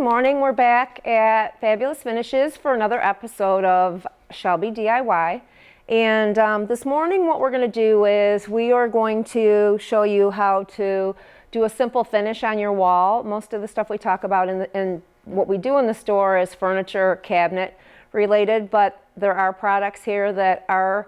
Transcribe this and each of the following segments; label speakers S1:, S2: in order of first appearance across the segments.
S1: morning. We're back at Fabulous Finishes for another episode of Shelby DIY. And this morning what we're going to do is we are going to show you how to do a simple finish on your wall. Most of the stuff we talk about in what we do in the store is furniture, cabinet related, but there are products here that are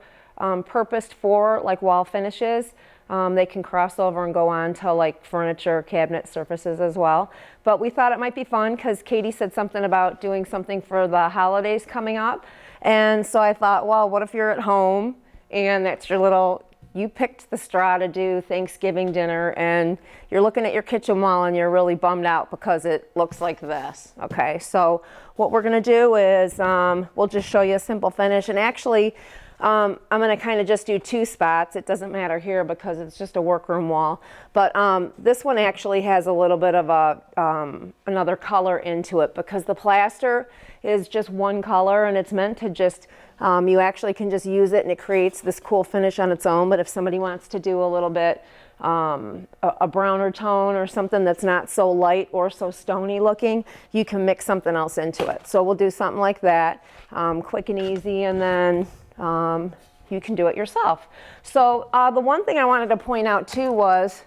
S1: purposed for like wall finishes. They can cross over and go on to like furniture, cabinet surfaces as well. But we thought it might be fun because Katie said something about doing something for the holidays coming up. And so I thought, well, what if you're at home and that's your little, you picked the straw to do Thanksgiving dinner and you're looking at your kitchen wall and you're really bummed out because it looks like this. Okay, so what we're gonna do is we'll just show you a simple finish. And actually, I'm going to kind of just do two spots. It doesn't matter here because it's just a workroom wall. But this one actually has a little bit of a another color into it because the plaster is just one color and it's meant to just, you actually can just use it and it creates this cool finish on its own. But if somebody wants to do a little bit a browner tone or something that's not so light or so stony looking, you can mix something else into it. So we'll do something like that, quick and easy, and then you can do it yourself. So the one thing I wanted to point out too was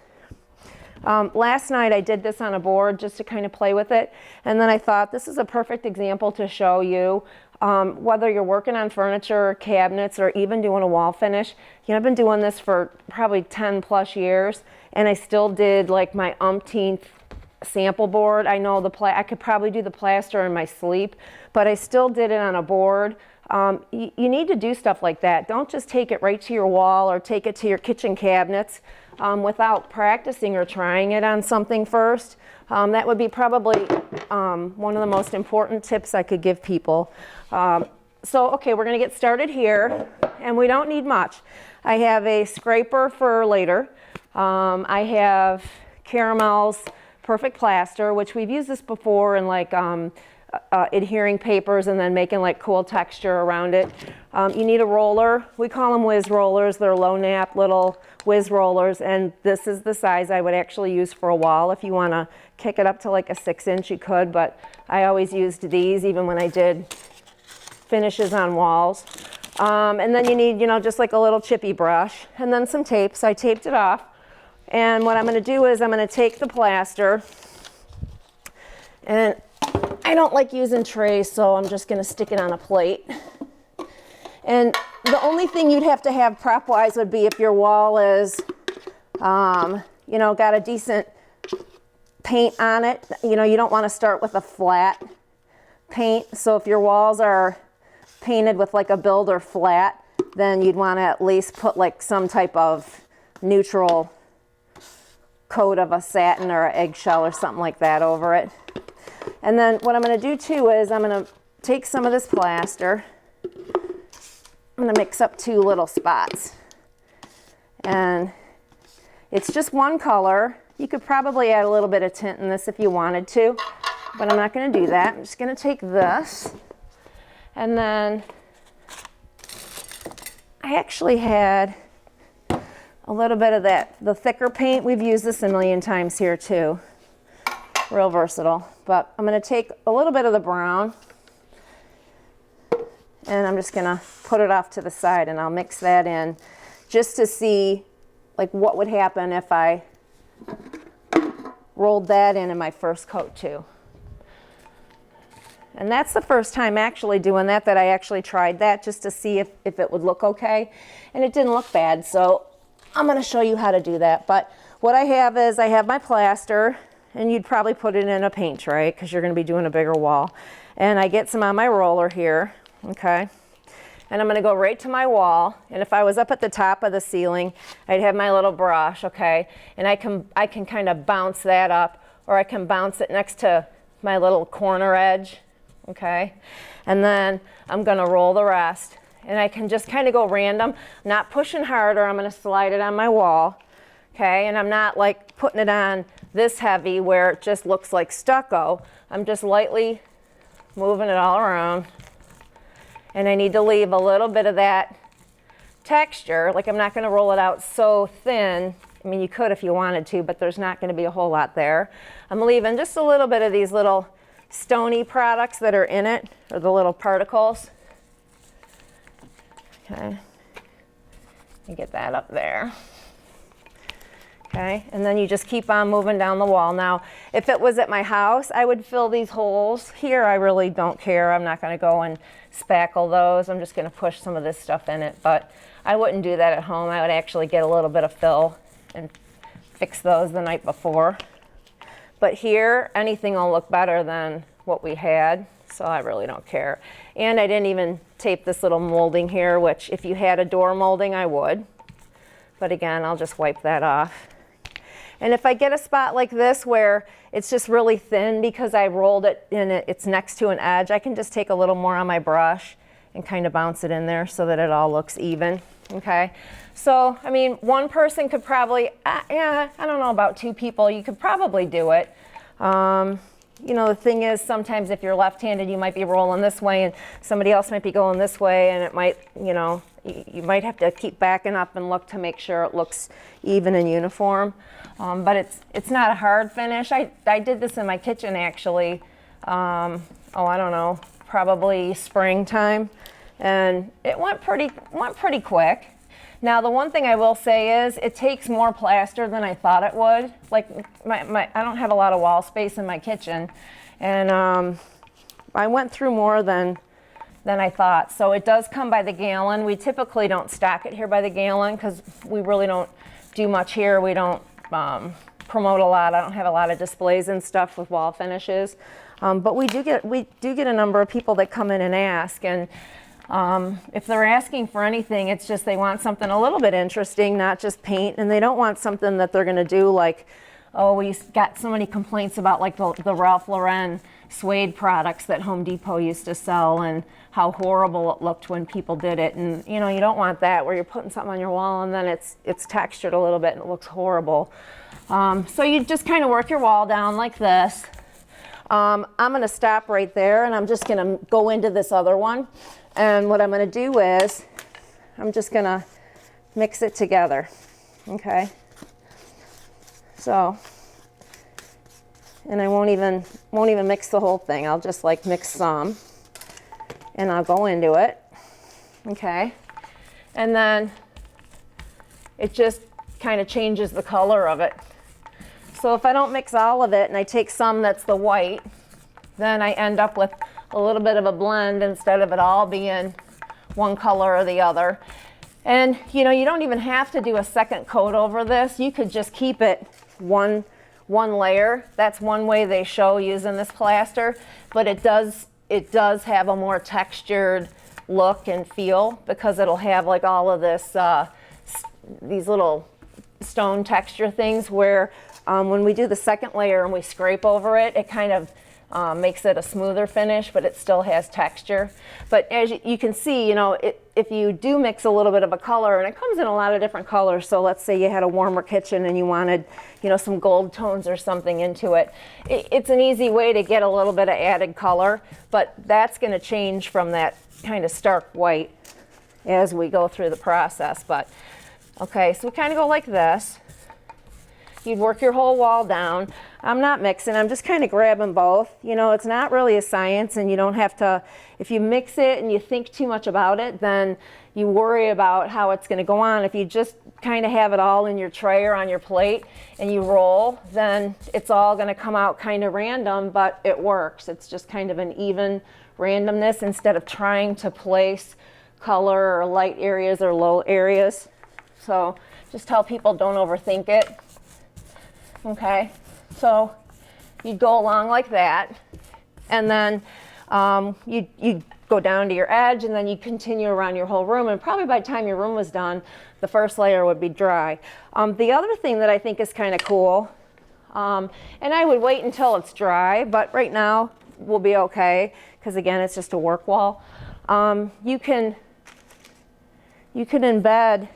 S1: last night I did this on a board just to kind of play with it, and then I thought this is a perfect example to show you whether you're working on furniture or cabinets or even doing a wall finish. You know, I've been doing this for probably 10 plus years and I still did like my umpteenth sample board. I know I could probably do the plaster in my sleep, but I still did it on a board. You need to do stuff like that. Don't just take it right to your wall or take it to your kitchen cabinets without practicing or trying it on something first. That would be probably one of the most important tips I could give people. So, okay, we're going to get started here, and we don't need much. I have a scraper for later. I have Caramel's Perfect Plaster, which we've used this before in like adhering papers and then making like cool texture around it. You need a roller. We call them whiz rollers. They're low nap little whiz rollers, and this is the size I would actually use for a wall. If you want to kick it up to like a 6-inch, you could, but I always used these even when I did finishes on walls. And then you need, you know, just like a little chippy brush and then some tape. So I taped it off, and what I'm going to do is I'm going to take the plaster, and I don't like using trays, so I'm just going to stick it on a plate. And the only thing you'd have to have prop-wise would be if your wall is, you know, got a decent paint on it. You know, you don't want to start with a flat paint. So if your walls are painted with like a builder flat, then you'd want to at least put like some type of neutral coat of a satin or an eggshell or something like that over it. And then what I'm going to do too is I'm going to take some of this plaster. I'm going to mix up two little spots. And it's just one color. You could probably add a little bit of tint in this if you wanted to, but I'm not going to do that. I'm just going to take this. And then I actually had a little bit of the thicker paint. We've used this a million times here too. Real versatile. But I'm going to take a little bit of the brown and I'm just going to put it off to the side, and I'll mix that in just to see like what would happen if I rolled that in my first coat too. And that's the first time actually doing that I actually tried that just to see if it would look okay, and it didn't look bad. So I'm going to show you how to do that. But what I have is I have my plaster, and you'd probably put it in a paint tray because you're going to be doing a bigger wall. And I get some on my roller here, okay? And I'm going to go right to my wall. And if I was up at the top of the ceiling, I'd have my little brush, okay? And I can kind of bounce that up, or I can bounce it next to my little corner edge, okay? And then I'm going to roll the rest. And I can just kind of go random, not pushing harder. I'm going to slide it on my wall, okay? And I'm not like putting it on this heavy where it just looks like stucco. I'm just lightly moving it all around. And I need to leave a little bit of that texture. Like, I'm not going to roll it out so thin. I mean, you could if you wanted to, but there's not going to be a whole lot there. I'm leaving just a little bit of these little stony products that are in it, or the little particles. Okay, you get that up there. Okay, and then you just keep on moving down the wall. Now, if it was at my house, I would fill these holes. Here, I really don't care. I'm not going to go and spackle those. I'm just going to push some of this stuff in it, but I wouldn't do that at home. I would actually get a little bit of fill and fix those the night before. But here, anything will look better than what we had, so I really don't care. And I didn't even tape this little molding here, which if you had a door molding, I would. But again, I'll just wipe that off. And if I get a spot like this where it's just really thin because I rolled it and it's next to an edge, I can just take a little more on my brush and kind of bounce it in there so that it all looks even. Okay, so I mean, one person could probably, yeah, I don't know about two people, you could probably do it. You know, the thing is, sometimes if you're left-handed, you might be rolling this way and somebody else might be going this way, and it might, you know, you might have to keep backing up and look to make sure it looks even and uniform. But it's not a hard finish. I did this in my kitchen actually, I don't know, probably springtime, and it went pretty quick. Now, the one thing I will say is it takes more plaster than I thought it would. Like, I don't have a lot of wall space in my kitchen, and I went through more than I thought. So it does come by the gallon. We typically don't stock it here by the gallon because we really don't do much here. We don't promote a lot. I don't have a lot of displays and stuff with wall finishes. But we do get a number of people that come in and ask, and if they're asking for anything, it's just they want something a little bit interesting, not just paint, and they don't want something that they're going to do like, oh, we got so many complaints about like the Ralph Lauren suede products that Home Depot used to sell and how horrible it looked when people did it. And you know, you don't want that where you're putting something on your wall and then it's textured a little bit and it looks horrible. So you just kind of work your wall down like this. I'm going to stop right there and I'm just going to go into this other one. And what I'm going to do is I'm just going to mix it together. Okay. So, and I won't even mix the whole thing. I'll just like mix some and I'll go into it. Okay. And then it just kind of changes the color of it. So if I don't mix all of it and I take some that's the white, then I end up with a little bit of a blend instead of it all being one color or the other. And you know, you don't even have to do a second coat over this. You could just keep it one layer. That's one way they show using this plaster, but it does have a more textured look and feel because it'll have like all of this these little stone texture things where when we do the second layer and we scrape over it, it kind of makes it a smoother finish, but it still has texture. But as you can see, you know, if you do mix a little bit of a color, and it comes in a lot of different colors, so let's say you had a warmer kitchen and you wanted, you know, some gold tones or something into it, it's an easy way to get a little bit of added color, but that's going to change from that kind of stark white as we go through the process. But okay, so we kind of go like this. You'd work your whole wall down. I'm not mixing, I'm just kind of grabbing both. You know, it's not really a science, and you don't have to, if you mix it and you think too much about it, then you worry about how it's going to go on. If you just kind of have it all in your tray or on your plate and you roll, then it's all going to come out kind of random, but it works. It's just kind of an even randomness instead of trying to place color or light areas or low areas. So just tell people don't overthink it. Okay, so you'd go along like that, and then you'd go down to your edge, and then you continue around your whole room, and probably by the time your room was done, the first layer would be dry. The other thing that I think is kind of cool, and I would wait until it's dry, but right now we'll be okay, because again, it's just a work wall. You can embed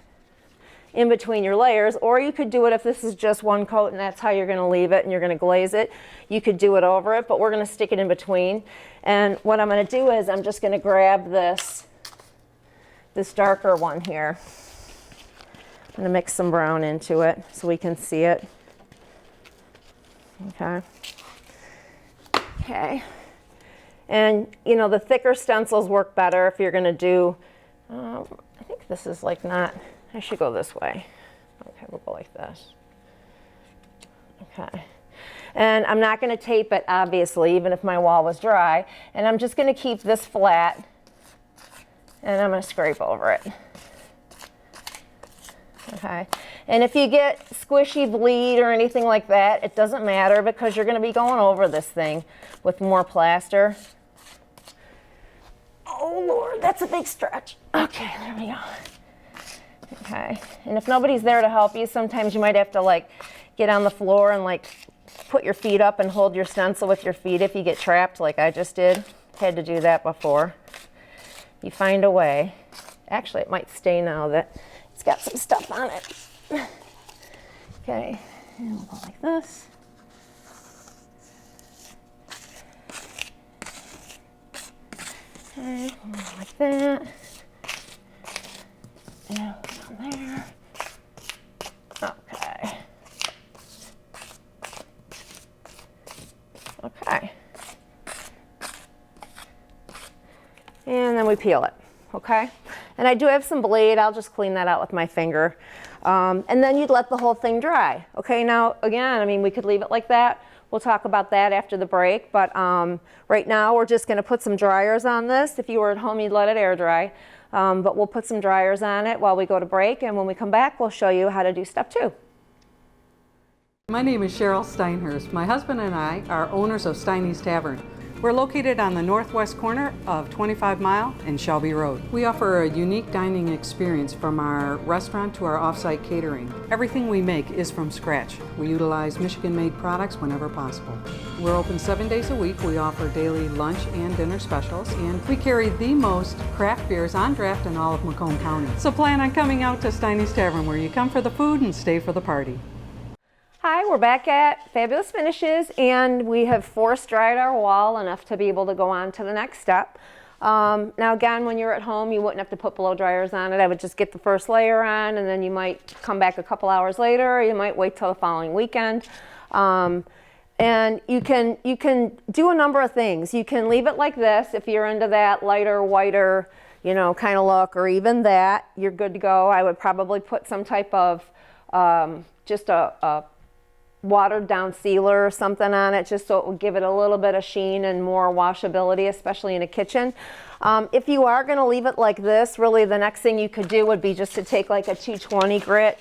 S1: in between your layers, or you could do it if this is just one coat and that's how you're going to leave it and you're going to glaze it. You could do it over it, but we're going to stick it in between. And what I'm going to do is I'm just going to grab this darker one here. I'm going to mix some brown into it so we can see it. Okay. And you know, the thicker stencils work better if you're gonna do, I think this is like not, I should go this way. Okay, we'll go like this. Okay. And I'm not gonna tape it, obviously, even if my wall was dry. And I'm just gonna keep this flat, and I'm gonna scrape over it. Okay, and if you get squishy bleed or anything like that, it doesn't matter because you're going to be going over this thing with more plaster. Oh Lord, that's a big stretch. Okay, there we go. Okay, and if nobody's there to help you, sometimes you might have to like get on the floor and like put your feet up and hold your stencil with your feet if you get trapped like I just did. Had to do that before. You find a way. Actually, it might stay now that it's got some stuff on it. Okay, and we'll go like this. Okay, we'll go like that. And down there. Okay. Okay. And then we peel it, okay? And I do have some blade, I'll just clean that out with my finger. And then you'd let the whole thing dry. Okay, now again, I mean, we could leave it like that. We'll talk about that after the break, but right now we're just gonna put some dryers on this. If you were at home, you'd let it air dry. But we'll put some dryers on it while we go to break, and when we come back, we'll show you how to do step 2.
S2: My name is Cheryl Steinhurst. My husband and I are owners of Steiny's Tavern. We're located on the northwest corner of 25 Mile and Shelby Road. We offer a unique dining experience from our restaurant to our off-site catering. Everything we make is from scratch. We utilize Michigan-made products whenever possible. We're open 7 days a week. We offer daily lunch and dinner specials, and we carry the most craft beers on draft in all of Macomb County. So plan on coming out to Steiny's Tavern, where you come for the food and stay for the party.
S1: Hi, we're back at Fabulous Finishes, and we have force dried our wall enough to be able to go on to the next step. Now again, when you're at home, you wouldn't have to put blow dryers on it. I would just get the first layer on, and then you might come back a couple hours later, or you might wait till the following weekend. And you can do a number of things. You can leave it like this if you're into that lighter, whiter, you know, kind of look, or even that, you're good to go. I would probably put some type of just a watered down sealer or something on it, just so it would give it a little bit of sheen and more washability, especially in a kitchen. If you are going to leave it like this, really the next thing you could do would be just to take like a 220 grit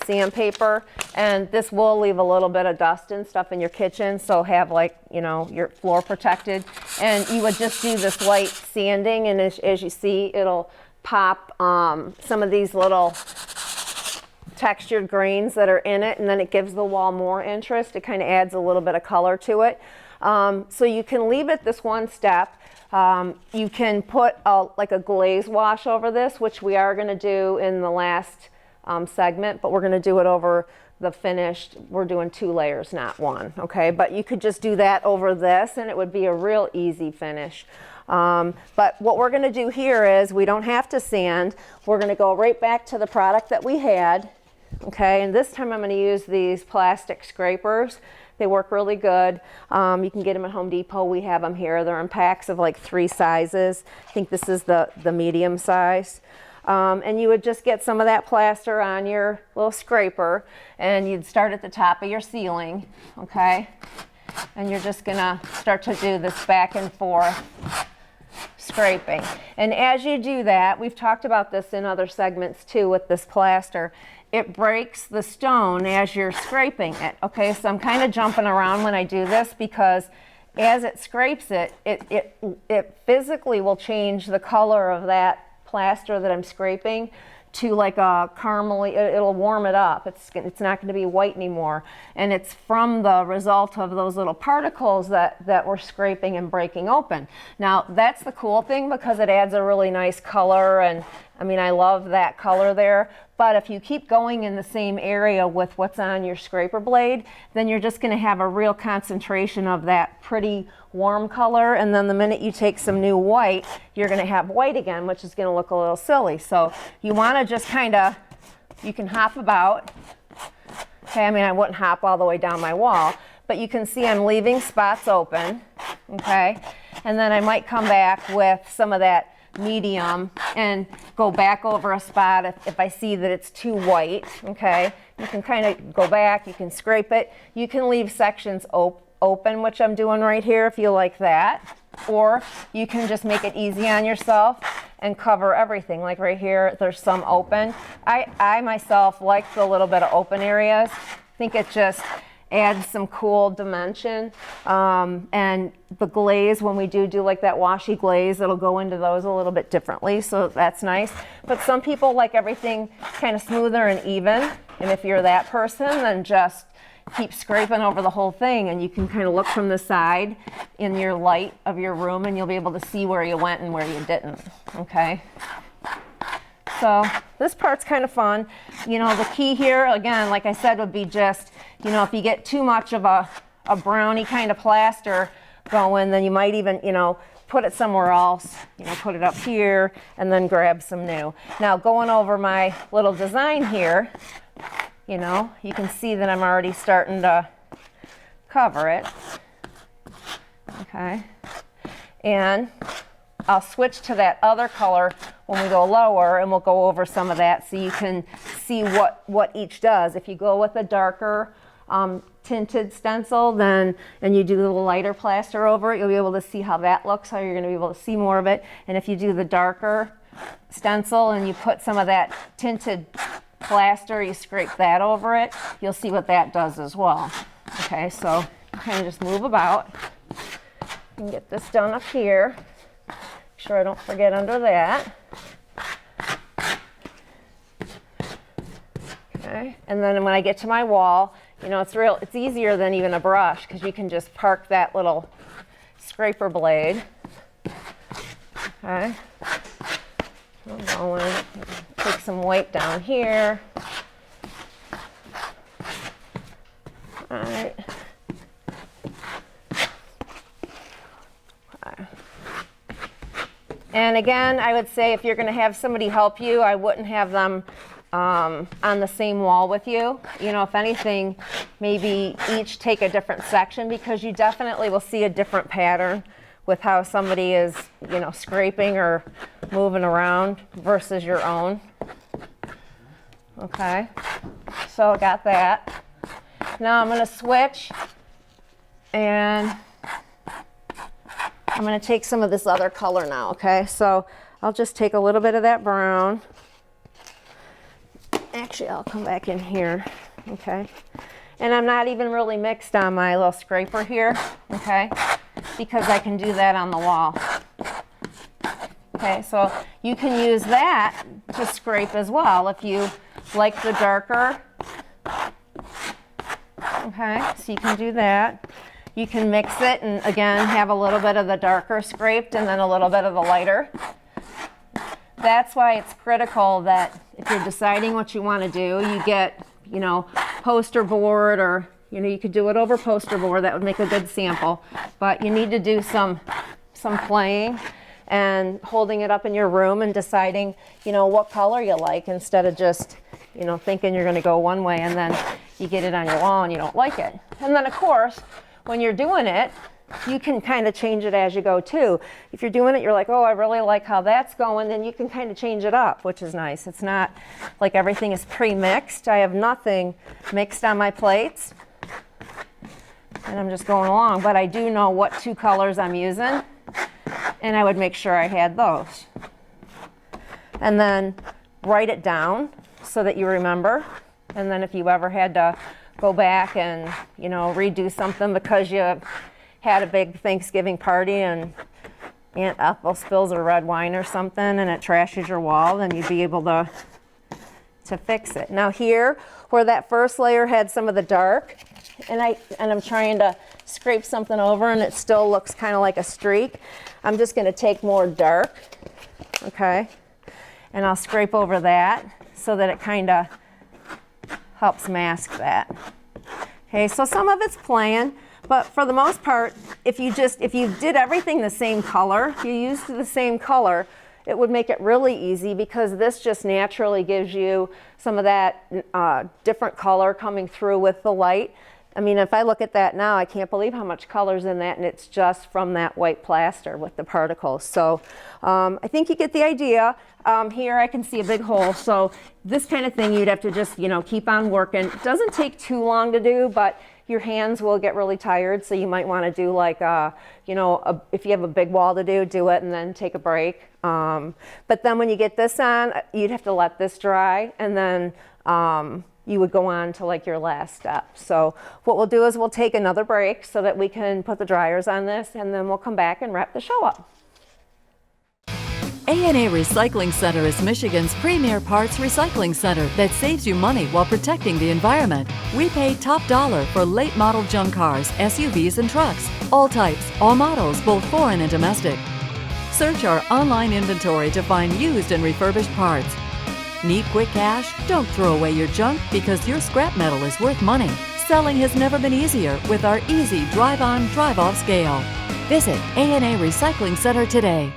S1: sandpaper, and this will leave a little bit of dust and stuff in your kitchen, so have like, you know, your floor protected. And you would just do this light sanding, and as you see, it'll pop some of these little textured grains that are in it, and then it gives the wall more interest. It kind of adds a little bit of color to it. So you can leave it this one step. You can put like a glaze wash over this, which we are going to do in the last segment, but we're going to do it over the finished. We're doing 2 layers, not 1, okay? But you could just do that over this, and it would be a real easy finish. But what we're going to do here is we don't have to sand. We're going to go right back to the product that we had. Okay, and this time I'm going to use these plastic scrapers. They work really good. You can get them at Home Depot. We have them here. They're in packs of like 3 sizes. I think this is the medium size. And you would just get some of that plaster on your little scraper, and you'd start at the top of your ceiling, okay? And you're just going to start to do this back and forth scraping. And as you do that, we've talked about this in other segments too with this plaster, it breaks the stone as you're scraping it. Okay, so I'm kind of jumping around when I do this because as it scrapes it, it physically will change the color of that plaster that I'm scraping to like a caramely, it'll warm it up. It's not going to be white anymore. And it's from the result of those little particles that we're scraping and breaking open. Now that's the cool thing because it adds a really nice color, and I mean, I love that color there. But if you keep going in the same area with what's on your scraper blade, then you're just going to have a real concentration of that pretty warm color. And then the minute you take some new white, you're going to have white again, which is going to look a little silly. So you want to just kind of, you can hop about. Okay, I mean, I wouldn't hop all the way down my wall, but you can see I'm leaving spots open. Okay, And then I might come back with some of that medium and go back over a spot if I see that it's too white, okay? You can kind of go back, you can scrape it. You can leave sections open, which I'm doing right here if you like that. Or you can just make it easy on yourself and cover everything. Like right here, there's some open. I myself like the little bit of open areas. I think it just adds some cool dimension. And the glaze, when we do like that washy glaze, it'll go into those a little bit differently, so that's nice. But some people like everything kind of smoother and even, and if you're that person, then just keep scraping over the whole thing, and you can kind of look from the side in your light of your room, and you'll be able to see where you went and where you didn't, okay? So this part's kind of fun. You know, the key here, again, like I said, would be just, you know, if you get too much of a browny kind of plaster going, then you might even, you know, put it somewhere else, you know, put it up here and then grab some new. Now going over my little design here, you know, you can see that I'm already starting to cover it, okay? And I'll switch to that other color when we go lower, and we'll go over some of that so you can see what each does. If you go with a darker tinted stencil, then, and you do the lighter plaster over it, you'll be able to see how that looks, how you're going to be able to see more of it. And if you do the darker stencil and you put some of that tinted plaster, you scrape that over it, you'll see what that does as well. Okay, so kind of just move about and get this done up here. Make sure I don't forget under that. Okay, and then when I get to my wall, you know, it's easier than even a brush, because you can just park that little scraper blade. Okay, I'm going, take some white down here. All right. Okay. And again, I would say if you're going to have somebody help you, I wouldn't have them on the same wall with you. You know, if anything, maybe each take a different section, because you definitely will see a different pattern with how somebody is, you know, scraping or moving around versus your own. Okay, so I got that. Now I'm going to switch, and I'm going to take some of this other color now, okay? So I'll just take a little bit of that brown. Actually, I'll come back in here, okay? And I'm not even really mixed on my little scraper here, okay? Because I can do that on the wall. Okay, so you can use that to scrape as well if you like the darker. Okay, so you can do that. You can mix it and again have a little bit of the darker scraped and then a little bit of the lighter. That's why it's critical that if you're deciding what you want to do, you get, you know, poster board, or, you know, you could do it over poster board. That would make a good sample. But you need to do some playing and holding it up in your room and deciding, you know, what color you like, instead of just, you know, thinking you're going to go one way and then you get it on your wall and you don't like it. And then, of course, when you're doing it, you can kind of change it as you go too. If you're doing it, you're like, oh, I really like how that's going, then you can kind of change it up, which is nice. It's not like everything is pre-mixed. I have nothing mixed on my plates, and I'm just going along, but I do know what two colors I'm using, and I would make sure I had those. And then write it down so that you remember, and then if you ever had to go back and, you know, redo something because you had a big Thanksgiving party and Aunt Ethel spills a red wine or something and it trashes your wall, then you'd be able to fix it. Now here, where that first layer had some of the dark, and I'm trying to scrape something over and it still looks kind of like a streak, I'm just going to take more dark, okay, and I'll scrape over that so that it kind of helps mask that. Okay, so some of it's playing. But for the most part, if you did everything the same color, if you used the same color, it would make it really easy, because this just naturally gives you some of that different color coming through with the light. I mean, if I look at that now, I can't believe how much color's in that, and it's just from that white plaster with the particles. So I think you get the idea. Here I can see a big hole, so this kind of thing you'd have to just, keep on working. It doesn't take too long to do, but your hands will get really tired, so you might want to do like, if you have a big wall to do it and then take a break. But then when you get this on, you'd have to let this dry, and then you would go on to like your last step. So what we'll do is we'll take another break so that we can put the dryers on this, and then we'll come back and wrap the show up.
S3: A&A Recycling Center is Michigan's premier parts recycling center that saves you money while protecting the environment. We pay top dollar for late model junk cars, SUVs, and trucks. All types, all models, both foreign and domestic. Search our online inventory to find used and refurbished parts. Need quick cash? Don't throw away your junk because your scrap metal is worth money. Selling has never been easier with our easy drive-on, drive-off scale. Visit A&A Recycling Center today.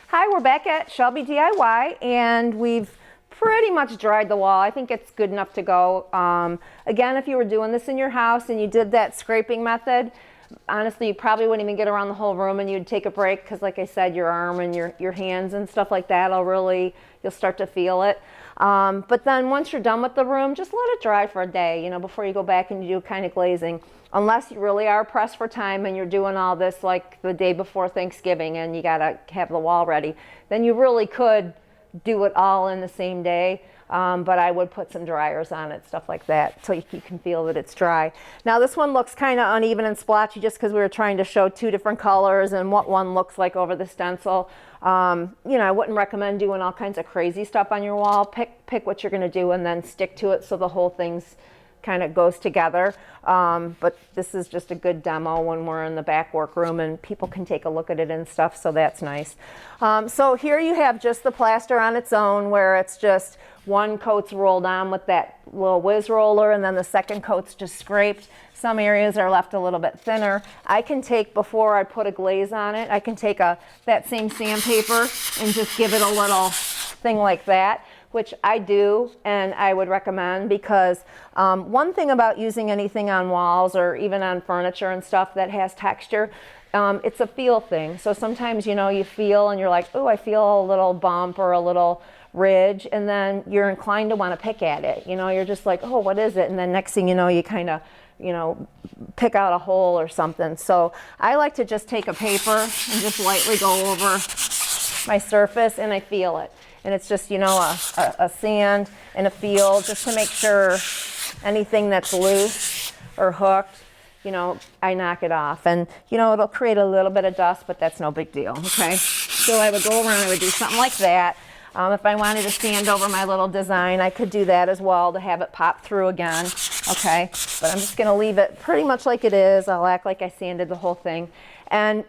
S1: Hi, we're back at Shelby DIY, and we've pretty much dried the wall. I think it's good enough to go. Again, if you were doing this in your house and you did that scraping method, honestly, you probably wouldn't even get around the whole room, and you'd take a break because, like I said, your arm and your hands and stuff like that, you'll start to feel it. But then once you're done with the room, just let it dry for a day, before you go back and you do kind of glazing. Unless you really are pressed for time and you're doing all this like the day before Thanksgiving and you gotta have the wall ready, then you really could do it all in the same day. But I would put some dryers on it, stuff like that, so you can feel that it's dry. Now this one looks kind of uneven and splotchy just because we were trying to show two different colors and what one looks like over the stencil. I wouldn't recommend doing all kinds of crazy stuff on your wall. Pick what you're gonna do and then stick to it so the whole thing's kind of goes together. But this is just a good demo when we're in the back workroom and people can take a look at it and stuff, so that's nice. So here you have just the plaster on its own, where it's just one coat's rolled on with that little whiz roller, and then the second coat's just scraped. Some areas are left a little bit thinner. I can take, before I put a glaze on it, I can take that same sandpaper and just give it a little thing like that, which I do and I would recommend, because one thing about using anything on walls or even on furniture and stuff that has texture, it's a feel thing. So sometimes, you feel and you're like, oh, I feel a little bump or a little ridge, and then you're inclined to want to pick at it. You're just like, oh, what is it? And then next thing you know, you kind of, pick out a hole or something. So I like to just take a paper and just lightly go over my surface, and I feel it. And it's just, a sand and a feel, just to make sure anything that's loose or hooked, I knock it off. And, it'll create a little bit of dust, but that's no big deal, okay? So I would go around, I would do something like that. If I wanted to sand over my little design, I could do that as well to have it pop through again, okay? But I'm just gonna leave it pretty much like it is. I'll act like I sanded the whole thing. And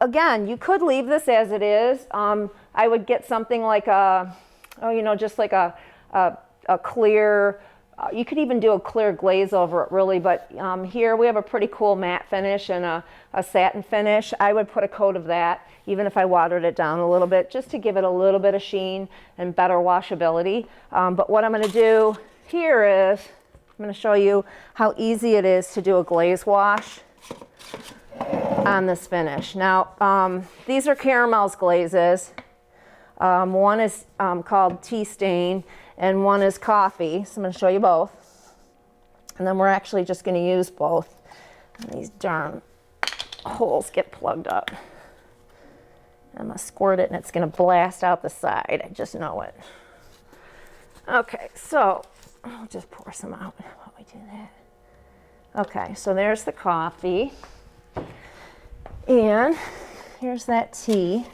S1: again, you could leave this as it is. I would get something like just like a clear, you could even do a clear glaze over it really, but here we have a pretty cool matte finish and a satin finish. I would put a coat of that, even if I watered it down a little bit, just to give it a little bit of sheen and better washability. But what I'm gonna do here is, I'm gonna show you how easy it is to do a glaze wash on this finish. Now, these are Caramel's glazes. One is called Tea Stain and one is Coffee. So I'm going to show you both. And then we're actually just going to use both. And these darn holes get plugged up. I'm going to squirt it and it's going to blast out the side. I just know it. Okay, so I'll just pour some out while we do that. Okay, so there's the coffee. And here's that tea.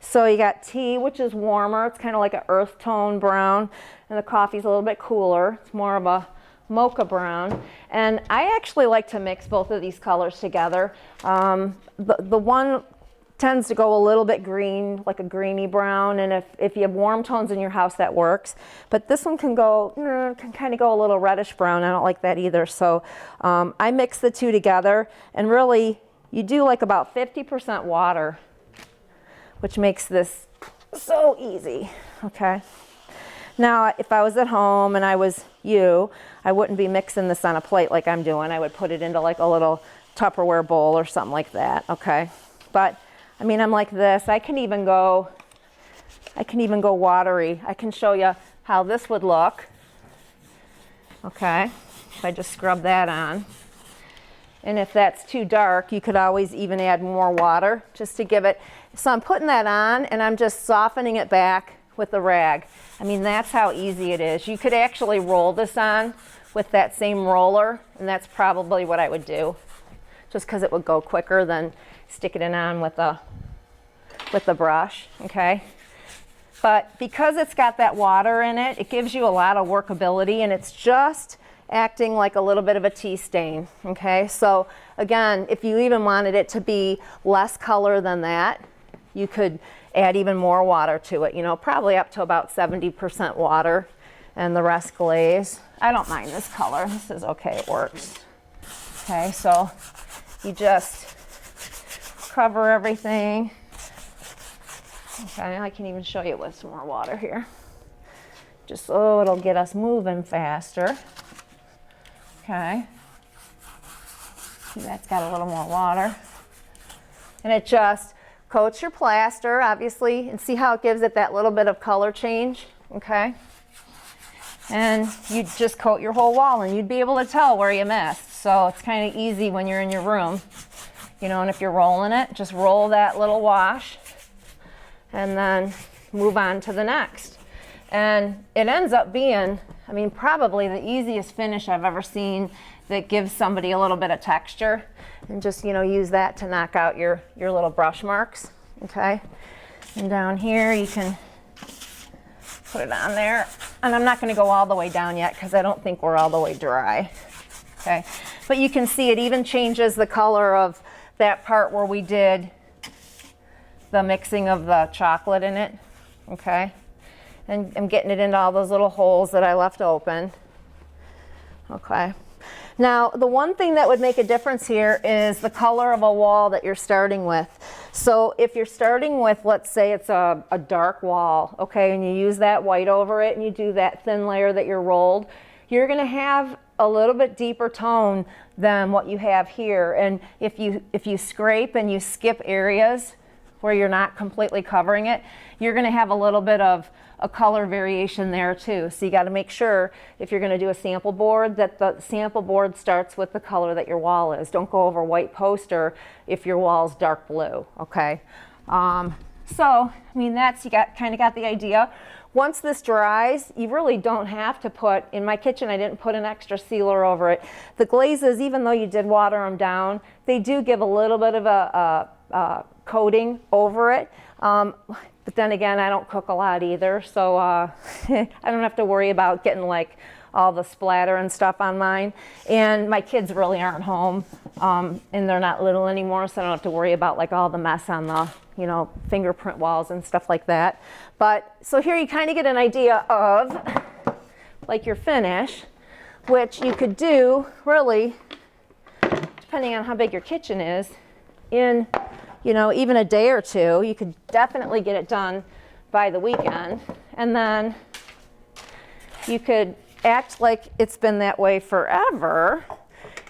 S1: So you got tea, which is warmer. It's kind of like an earth tone brown. And the coffee's a little bit cooler. It's more of a mocha brown. And I actually like to mix both of these colors together. The one tends to go a little bit green, like a greeny brown. And if you have warm tones in your house, that works. But this one can kind of go a little reddish brown. I don't like that either. So I mix the two together, and really you do like about 50% water, which makes this so easy, okay? Now, if I was at home and I was you, I wouldn't be mixing this on a plate like I'm doing. I would put it into like a little Tupperware bowl or something like that, okay? But I mean, I'm like this. I can even go watery. I can show you how this would look, okay? If I just scrub that on. And if that's too dark, you could always even add more water just to give it. So I'm putting that on and I'm just softening it back with the rag. I mean, that's how easy it is. You could actually roll this on with that same roller, and that's probably what I would do, just because it would go quicker than sticking it on with the brush, okay? But because it's got that water in it, it gives you a lot of workability, and it's just acting like a little bit of a tea stain, okay? So again, if you even wanted it to be less color than that, you could add even more water to it, you know, probably up to about 70% water and the rest glaze. I don't mind this color. This is okay, it works. Okay, so you just cover everything. Okay, I can even show you with some more water here. Just so it'll get us moving faster. Okay. See, that's got a little more water. And it just coats your plaster, obviously, and see how it gives it that little bit of color change, okay? And you just coat your whole wall and you'd be able to tell where you missed. So it's kind of easy when you're in your room, you know, and if you're rolling it, just roll that little wash and then move on to the next. And it ends up being, I mean, probably the easiest finish I've ever seen that gives somebody a little bit of texture. And just, you know, use that to knock out your little brush marks, okay? And down here you can put it on there. And I'm not gonna go all the way down yet because I don't think we're all the way dry, okay? But you can see it even changes the color of that part where we did the mixing of the chocolate in it, okay? And I'm getting it into all those little holes that I left open, okay? Now, the one thing that would make a difference here is the color of a wall that you're starting with. So if you're starting with, let's say it's a dark wall, okay, and you use that white over it and you do that thin layer that you're rolled, you're gonna have a little bit deeper tone than what you have here. And if you scrape and you skip areas where you're not completely covering it, you're gonna have a little bit of a color variation there too. So you gotta make sure if you're gonna do a sample board that the sample board starts with the color that your wall is. Don't go over white poster if your wall's dark blue, okay? So, I mean, you kind of got the idea. Once this dries, you really don't have to put, in my kitchen I didn't put an extra sealer over it. The glazes, even though you did water them down, they do give a little bit of a coating over it. But then again, I don't cook a lot either, so I don't have to worry about getting like all the splatter and stuff on mine. And my kids really aren't home, and they're not little anymore, so I don't have to worry about like all the mess on the, you know, fingerprint walls and stuff like that. But so here you kind of get an idea of like your finish, which you could do really, depending on how big your kitchen is, in, you know, even a day or two. You could definitely get it done by the weekend. And then you could act like it's been that way forever.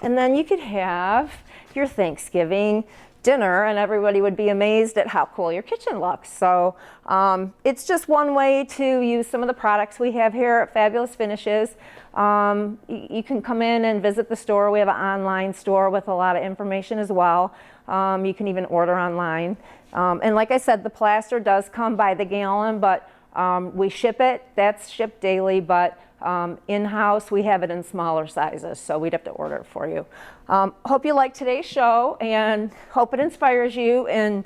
S1: And then you could have your Thanksgiving dinner and everybody would be amazed at how cool your kitchen looks. So it's just one way to use some of the products we have here at Fabulous Finishes. You can come in and visit the store. We have an online store with a lot of information as well. You can even order online. And like I said, the plaster does come by the gallon, but we ship it. That's shipped daily, but in-house we have it in smaller sizes, so we'd have to order it for you. Hope you liked today's show and hope it inspires you, and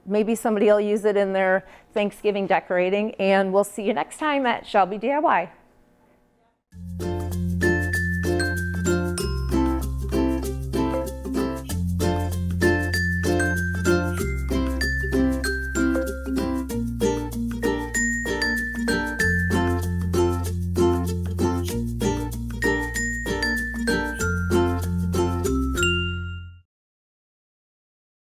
S1: maybe somebody will use it in their Thanksgiving decorating, and we'll see you next time at Shelby DIY.